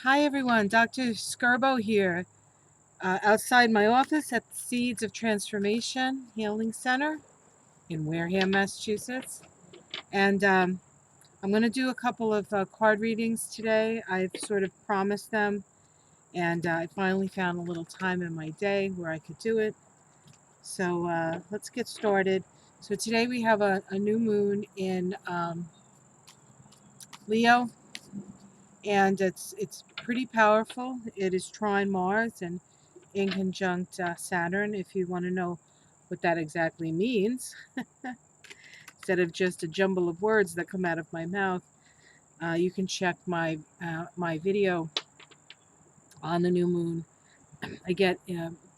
Hi everyone, Dr. Skirbo here, outside my office at the Seeds of Transformation Healing Center in Wareham, Massachusetts. And I'm going to do a couple of card readings today. I've sort of promised them, and I finally found a little time in my day where I could do it. So let's get started. So today we have a new moon in Leo, and it's pretty powerful. It is trine Mars and in conjunct Saturn, if you want to know what that exactly means, instead of just a jumble of words that come out of my mouth. You can check my video on the new moon. I get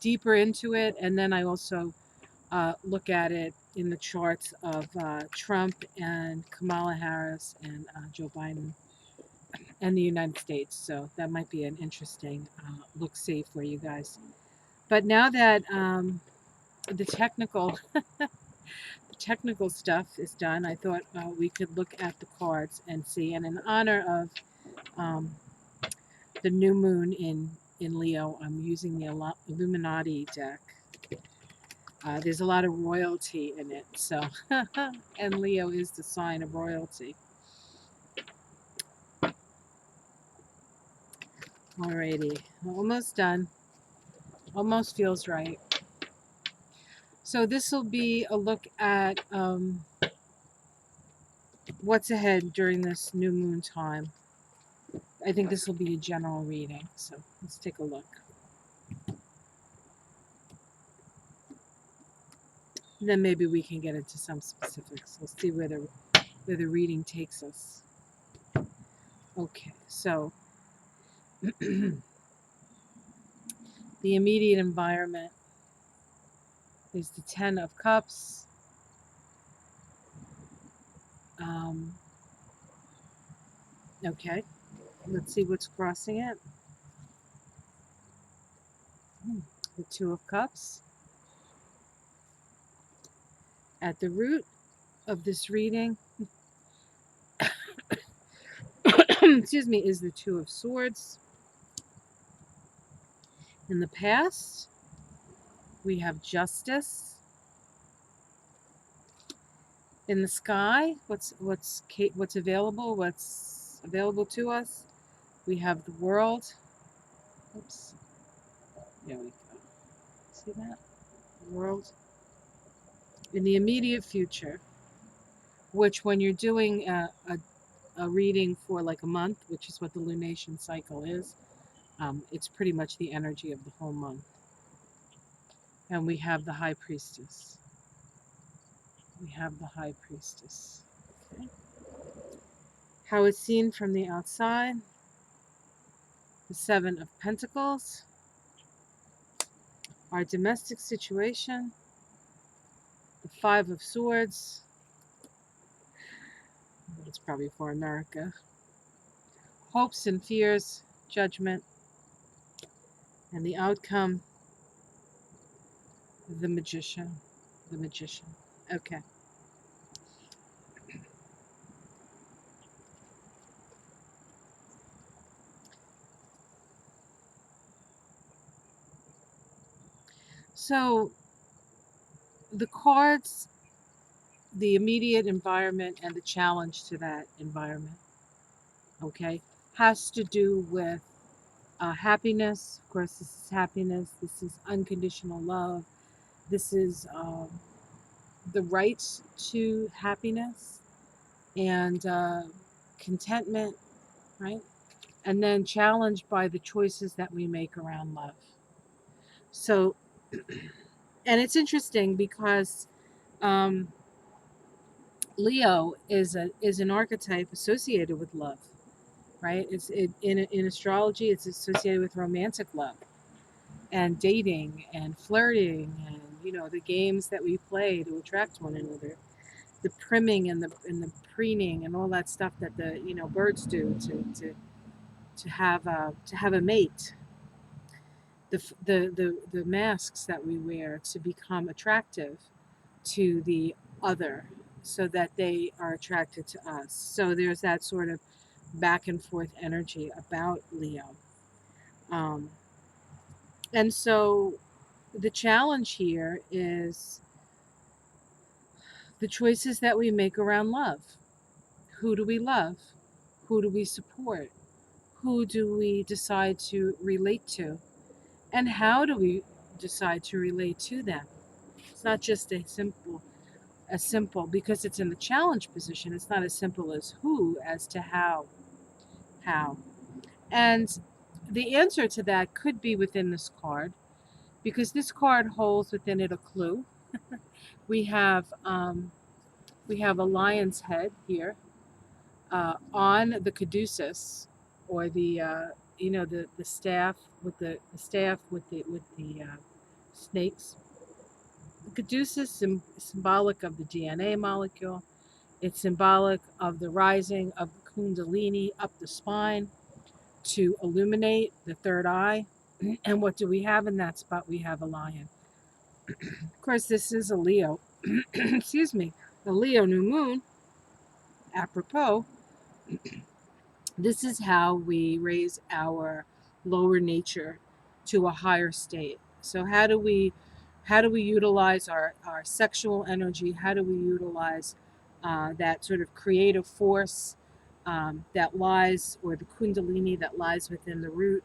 deeper into it, and then I also look at it in the charts of Trump and Kamala Harris and Joe Biden and the United States. So that might be an interesting look-see for you guys. But now that the technical stuff is done, I thought we could look at the cards and see. And in honor of the new moon in Leo, I'm using the Illuminati deck. There's a lot of royalty in it, so and Leo is the sign of royalty. Alrighty, almost done. Almost feels right. So this will be a look at what's ahead during this new moon time. I think this will be a general reading, so let's take a look. And then maybe we can get into some specifics. We'll see where the reading takes us. Okay, so the immediate environment is the Ten of Cups. Okay, let's see what's crossing it. The Two of Cups. At the root of this reading, excuse me, is the Two of Swords. In the past, we have Justice. In the sky, what's available to us? We have the World. Oops. There we go. See that? The World. In the immediate future, which when you're doing a reading for like a month, which is what the lunation cycle is, it's pretty much the energy of the whole month. And we have the High Priestess. We have the High Priestess. Okay. How it's seen from the outside. The Seven of Pentacles. Our domestic situation. The Five of Swords. It's probably for America. Hopes and fears, judgment, and the outcome, the Magician. The Magician. Okay. So the cards, the immediate environment, and the challenge to that environment, okay, has to do with happiness. Of course, this is happiness. This is unconditional love. This is the right to happiness and contentment, right? And then challenged by the choices that we make around love. So, and it's interesting because Leo is an archetype associated with love, right? In astrology, it's associated with romantic love and dating and flirting and the games that we play to attract one another, the primming and the preening and all that stuff that the birds do to have a mate, the masks that we wear to become attractive to the other so that they are attracted to us. So there's that sort of back and forth energy about Leo. Um, and so the challenge here is the choices that we make around love. Who do we love? Who do we support? Who do we decide to relate to? And how do we decide to relate to them? It's not just a simple because it's in the challenge position. It's not as simple as who as to how. How. And the answer to that could be within this card because this card holds within it a clue. We have um, we have a lion's head here on the caduceus, or the the staff with the staff with the snakes. The caduceus symbolic of the DNA molecule. It's symbolic of the rising of the kundalini up the spine to illuminate the third eye. And what do we have in that spot? We have a lion. Of course, this is a Leo. Excuse me, a Leo new moon. Apropos, this is how we raise our lower nature to a higher state. So how do we utilize our sexual energy? How do we utilize that sort of creative force that lies, or the kundalini that lies within the root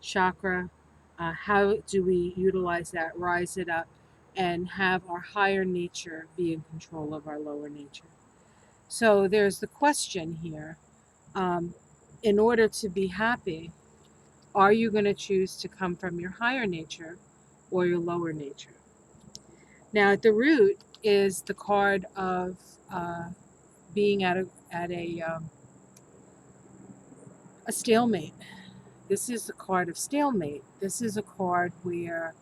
chakra? How do we utilize that, rise it up, and have our higher nature be in control of our lower nature? So there's the question here. Um, in order to be happy, are you going to choose to come from your higher nature or your lower nature? Now, at the root is the card of being at a stalemate. This is the card of stalemate. This is a card where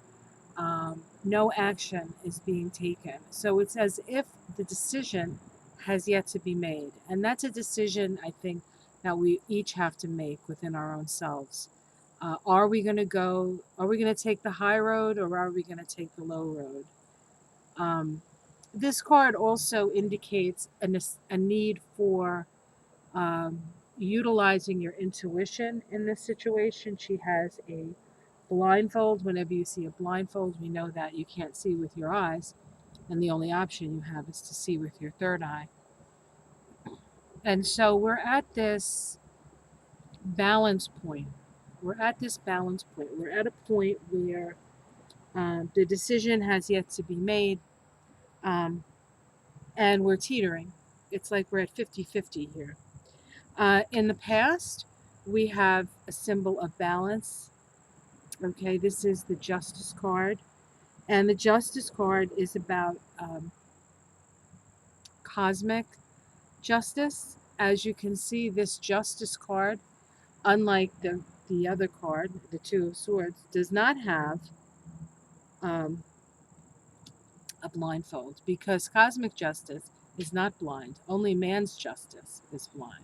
no action is being taken. So it's as if the decision has yet to be made. And that's a decision, I think, that we each have to make within our own selves. Are we going to take the high road, or are we going to take the low road? Um, this card also indicates a need for um, utilizing your intuition in this situation. She has a blindfold. Whenever you see a blindfold, we know that you can't see with your eyes, and the only option you have is to see with your third eye. And so we're at this balance point. We're at this balance point. We're at a point where the decision has yet to be made, um, and we're teetering. It's like we're at 50-50 here. In the past, we have a symbol of balance. Okay, this is the Justice card. And the Justice card is about cosmic justice. As you can see, this Justice card, unlike the other card, the Two of Swords, does not have um, a blindfold, because cosmic justice is not blind. Only man's justice is blind.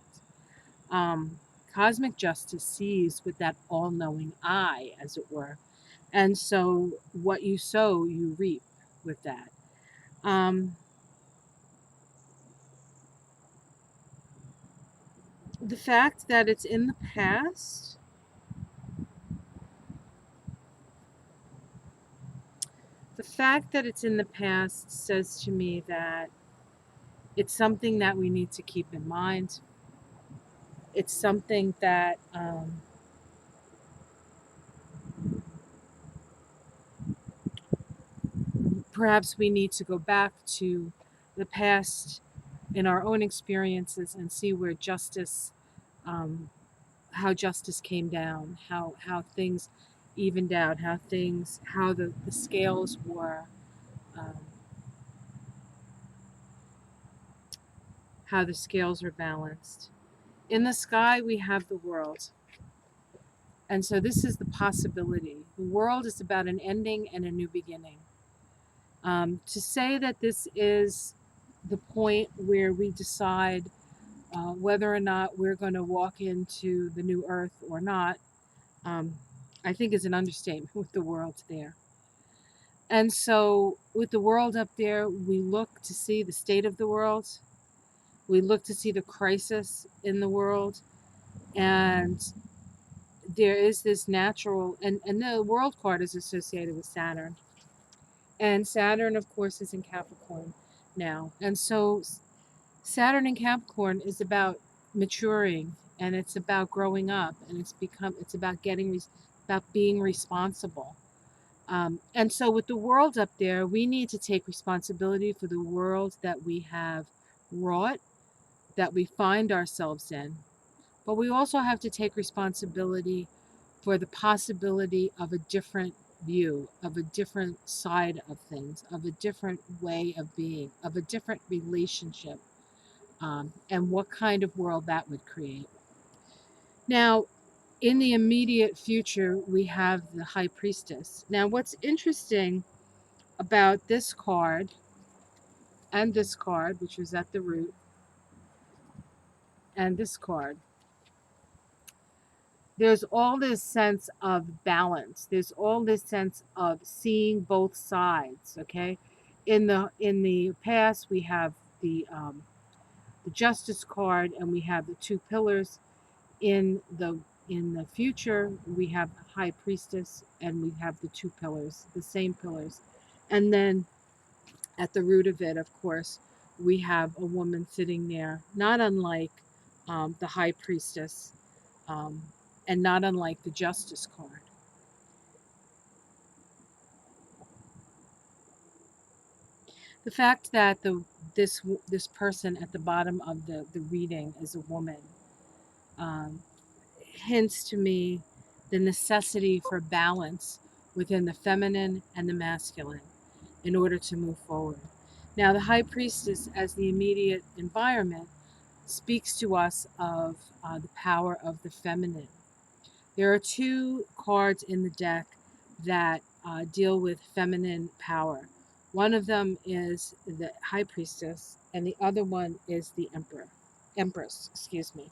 Um, Cosmic justice sees with that all knowing eye, as it were. And so what you sow, you reap with that. Um, the fact that it's in the past, says to me that it's something that we need to keep in mind. It's something that perhaps we need to go back to the past in our own experiences and see where justice, um, how justice came down, how things evened out, how the scales were, um, how the scales are balanced. In the sky, we have the world. And so this is the possibility. The world is about an ending and a new beginning. To say that this is the point where we decide whether or not we're going to walk into the new earth or not, um, I think is an understatement with the world there. And so, with the world up there, we look to see the state of the world. We look to see the crisis in the world. And there is this natural, and the world card is associated with Saturn. And Saturn, of course, is in Capricorn now. And so Saturn in Capricorn is about maturing, and it's about growing up, and it's about about being responsible. And so with the world up there, we need to take responsibility for the world that we have wrought, that we find ourselves in. But we also have to take responsibility for the possibility of a different view, of a different side of things, of a different way of being, of a different relationship, and what kind of world that would create. Now, in the immediate future, we have the High Priestess. Now, what's interesting about this card and this card, which was at the root, and this card, there's all this sense of balance. There's all this sense of seeing both sides. Okay, in the past, we have the Justice card, and we have the two pillars. In the future, we have the High Priestess, and we have the two pillars, the same pillars, and then at the root of it, of course, we have a woman sitting there, not unlike the High Priestess, um, and not unlike the Justice card. The fact that this person at the bottom of the reading is a woman um, hints to me the necessity for balance within the feminine and the masculine in order to move forward. Now, the High Priestess, as the immediate environment, speaks to us of the power of the feminine. There are two cards in the deck that deal with feminine power. One of them is the High Priestess, and the other one is the Empress. Excuse me.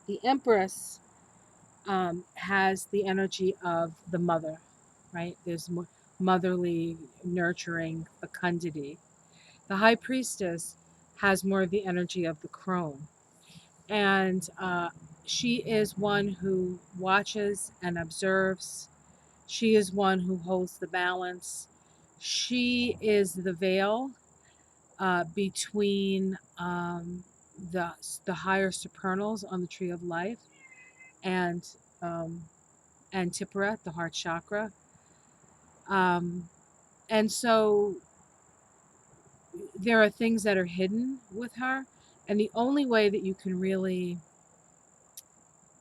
The Empress has the energy of the mother, right? There's more motherly, nurturing fecundity. The High Priestess has more of the energy of the crone, and she is one who watches and observes. She is one who holds the balance. She is the veil between the higher supernals on the tree of life and um, and Tipura, the heart chakra. Um, and so there are things that are hidden with her, and the only way that you can really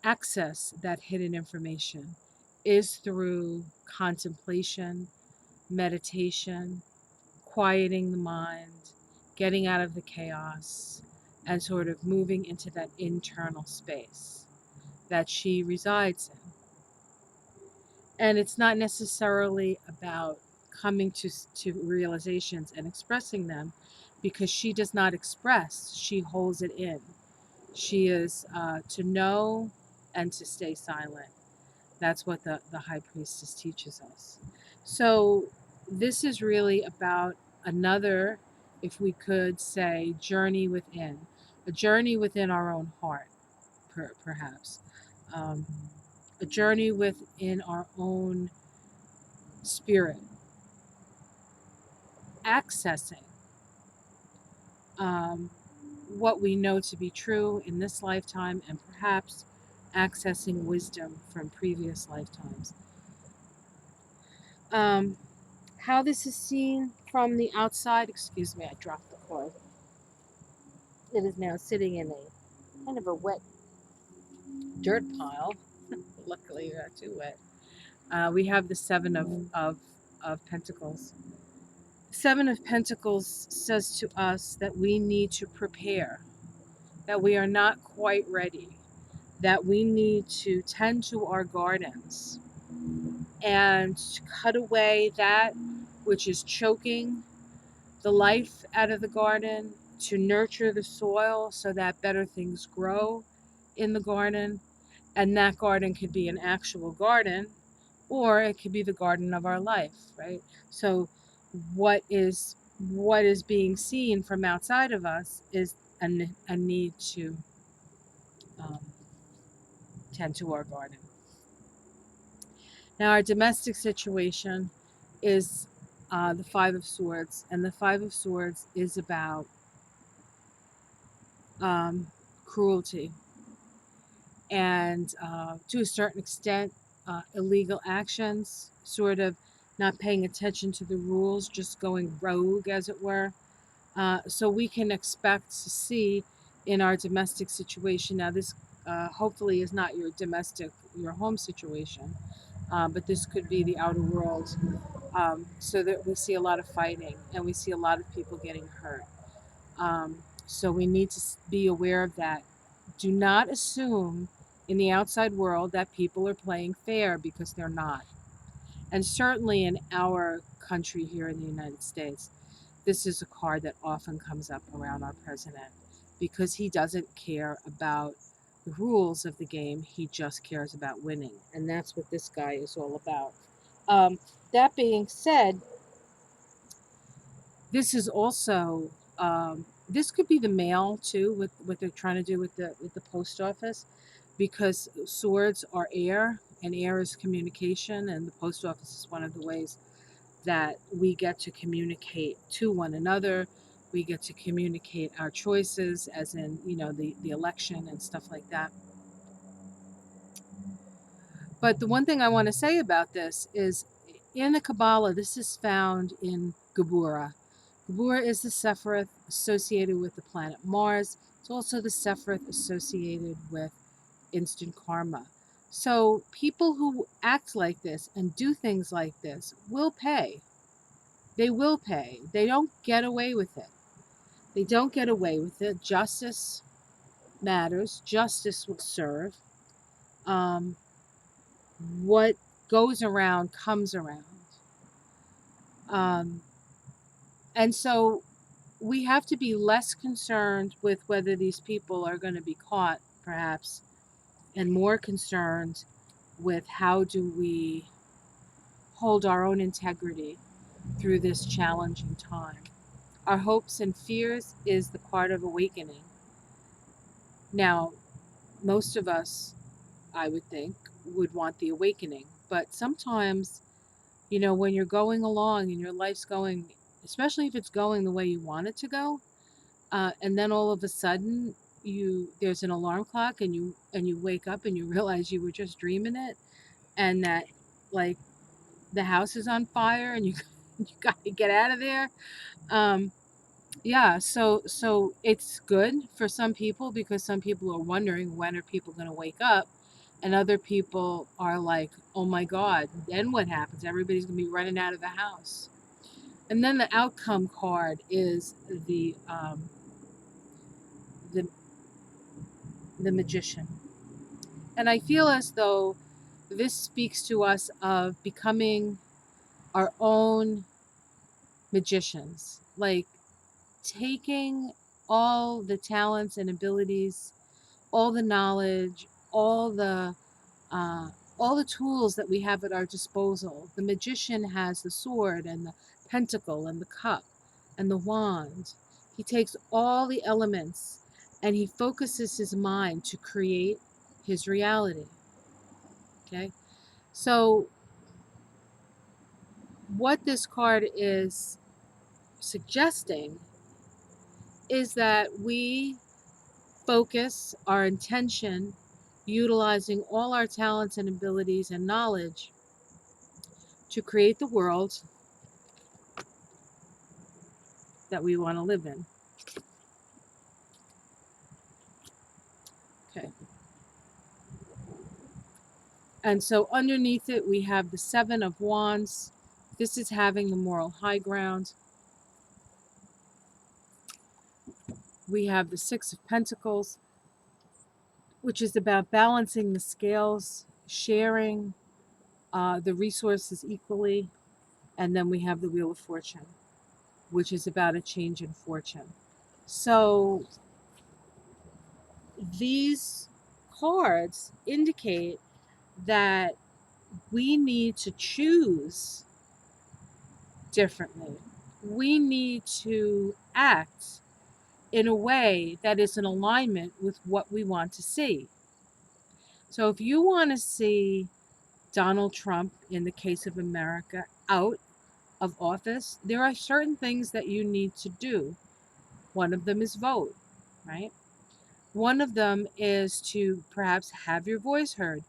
access that hidden information is through contemplation, meditation, quieting the mind, getting out of the chaos, and sort of moving into that internal space that she resides in. And it's not necessarily about coming to realizations and expressing them, because she does not express, she holds it in. She is to know and to stay silent. That's what the High Priestess teaches us. So this is really about another, if we could say, journey within, a journey within our own heart, perhaps. Um, a journey within our own spirit, accessing um, what we know to be true in this lifetime, and perhaps accessing wisdom from previous lifetimes. Um, how this is seen from the outside, excuse me, I dropped the cord. It is now sitting in a kind of a wet dirt pile. Luckily, not too wet. We have the of Pentacles. Seven of Pentacles says to us that we need to prepare, that we are not quite ready, that we need to tend to our gardens and cut away that which is choking the life out of the garden, to nurture the soil so that better things grow in the garden. And that garden could be an actual garden, or it could be the garden of our life, right? So what is being seen from outside of us is a need to um, tend to our garden. Now, our domestic situation is the Five of Swords, and the Five of Swords is about cruelty and, to a certain extent, illegal actions, sort of not paying attention to the rules, just going rogue, as it were. So we can expect to see in our domestic situation. Now, this hopefully is not your home situation, but this could be the outer world. So that we see a lot of fighting and we see a lot of people getting hurt. So we need to be aware of that. Do not assume in the outside world that people are playing fair, because they're not. And certainly in our country here in the United States, this is a card that often comes up around our president, because he doesn't care about the rules of the game. He just cares about winning. And that's what this guy is all about. That being said, this is also, this could be the mail too, with what they're trying to do with the post office, because swords are air, and air is communication, and the post office is one of the ways that we get to communicate to one another. We get to communicate our choices, as in, the election and stuff like that. But the one thing I want to say about this is, in the Kabbalah, this is found in Geburah. Geburah is the Sephiroth associated with the planet Mars. It's also the Sephiroth associated with instant karma. So people who act like this and do things like this will pay. They will pay. They don't get away with it. They don't get away with it. Justice matters. Justice will serve. What goes around comes around. And so we have to be less concerned with whether these people are going to be caught, perhaps, and more concerned with how do we hold our own integrity through this challenging time. Our hopes and fears is the part of awakening. Now, most of us, I would think, would want the awakening. But sometimes, when you're going along and your life's going, especially if it's going the way you want it to go, and then all of a sudden there's an alarm clock, and you wake up and you realize you were just dreaming it, and that, like, the house is on fire and you you got to get out of there. Yeah, so it's good for some people, because some people are wondering, when are people going to wake up, and other people are like, oh my God, then what happens? Everybody's going to be running out of the house. And then the outcome card is the Magician. And I feel as though this speaks to us of becoming our own magicians, like taking all the talents and abilities, all the knowledge, uh, all the tools that we have at our disposal. The magician has the sword and the pentacle and the cup and the wand. He takes all the elements and he focuses his mind to create his reality. Okay? So, what this card is suggesting is that we focus our intention, utilizing all our talents and abilities and knowledge to create the world that we want to live in. Okay. And so underneath it, we have the Seven of Wands. This is having the moral high ground. We have the Six of Pentacles, which is about balancing the scales, sharing the resources equally. And then we have the Wheel of Fortune, which is about a change in fortune. So these cards indicate that we need to choose differently. We need to act in a way that is in alignment with what we want to see. So if you want to see Donald Trump, in the case of America, out of office, there are certain things that you need to do. One of them is vote, right? One of them is to perhaps have your voice heard.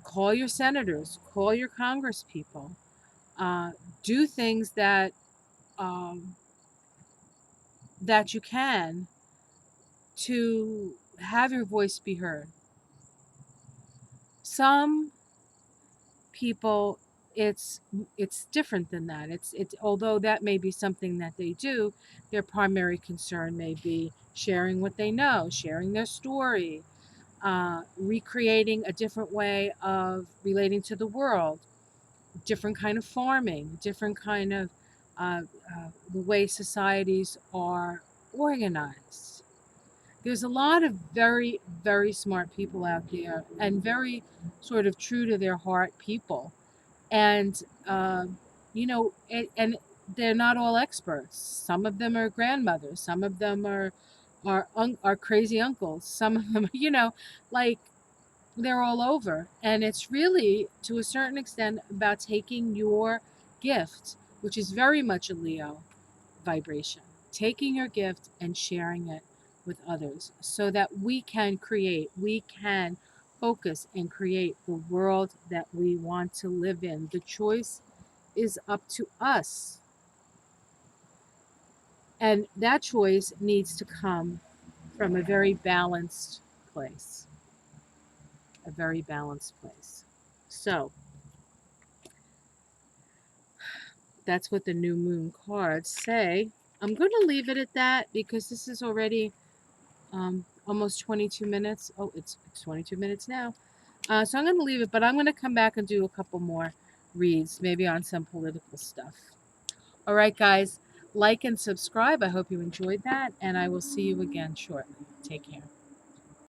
Call your senators, call your congresspeople, uh, do things um, that you can to have your voice be heard. Some people, it's it's different than that. It's although that may be something that they do, their primary concern may be sharing what they know, sharing their story, recreating a different way of relating to the world, different kind of farming, different kind of the way societies are organized. There's a lot of very, very smart people out there and very sort of true to their heart people. And, and they're not all experts. Some of them are grandmothers. Some of them are crazy uncles. Some of them, like they're all over. And it's really, to a certain extent, about taking your gift, which is very much a Leo vibration, taking your gift and sharing it with others so that we can focus and create the world that we want to live in. The choice is up to us. And that choice needs to come from a very balanced place, a very balanced place. So that's what the new moon cards say. I'm going to leave it at that because this is already almost 22 minutes. Oh, it's 22 minutes now. So I'm going to leave it, but I'm going to come back and do a couple more reads, maybe on some political stuff. All right, guys, like and subscribe. I hope you enjoyed that, and I will see you again shortly. Take care.